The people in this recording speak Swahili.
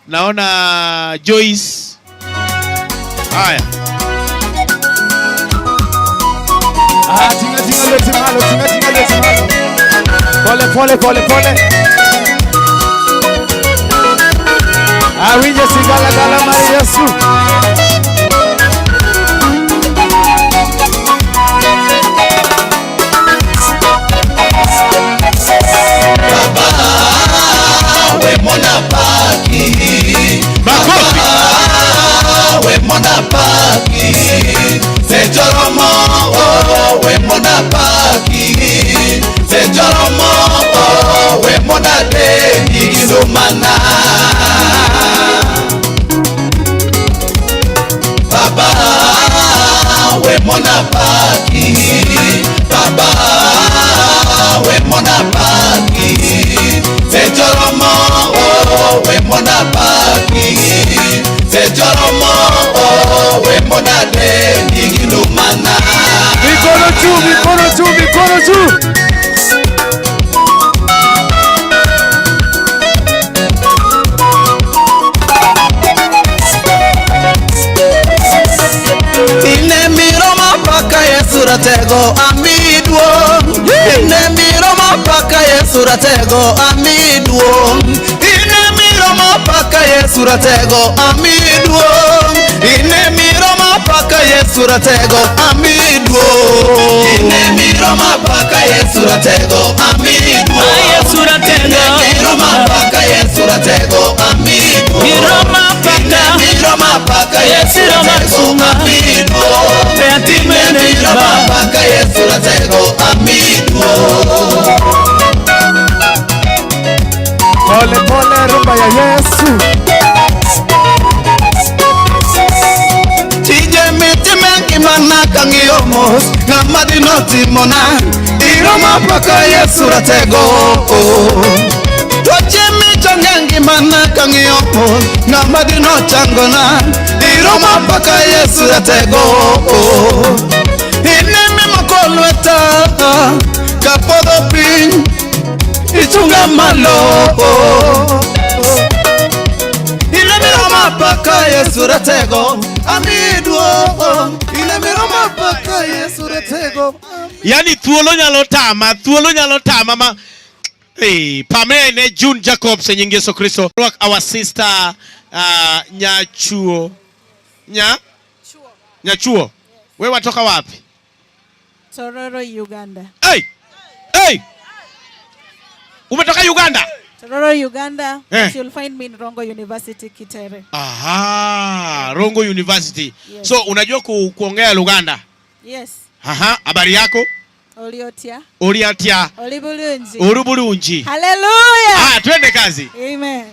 Naona Joyce. Haya. Tinga timalo. Pole. Awinje sigala Maria Yesu. Baba we mona paki. Makofi. Baba we mona paki. Sejoromo we mona paki. Sejoromo we mona de igilumana. Baba we mona paki. Baba we mona paki. Sejoromo we mona paki. Sejoromo we mona de igilumana. Mikono juu. Ratego amidwo ine miromo paka Yesu ratego amidwo ine miromo paka Yesu ratego amidwo ine miromo paka Yesu ratego amidwo ine miromo paka Yesu ratego amidwo Yesu ratego miromo paka Yesu ratego amidwo miromo paka Yesu ratego amidwo Paka Yesu ratego amidwo. Pole rumba ya Yesu. Tije mitimengi manaka ngiyomos ngamadi noti mona iroma paka Yesu ratego. Toche mitongengi manaka ngiyomos ngamadi nochangona iroma paka Yesu ratego. Ineme makolweta kapodo pin ichunga malo. Ineme roma paka Yesu ratego amidwo. Ineme roma paka Yesu ratego. Yani thuolo nyalo tama ma. Hey, Pamela ne June Jacobs nyingi Yesu Kristo. Our sister Nyachuo. Nyachuo. Wewe watoka wapi? Tororo, Uganda. Hey! Umetoka Uganda? Tororo, Uganda. Eh. You'll find me in Rongo University, Kitere. Aha, Rongo University. Yes. So, unajua kuongea Luganda? Yes. Aha, habari yako? Oliatia. Olibulunji. Hallelujah. Twende kazi. Amen.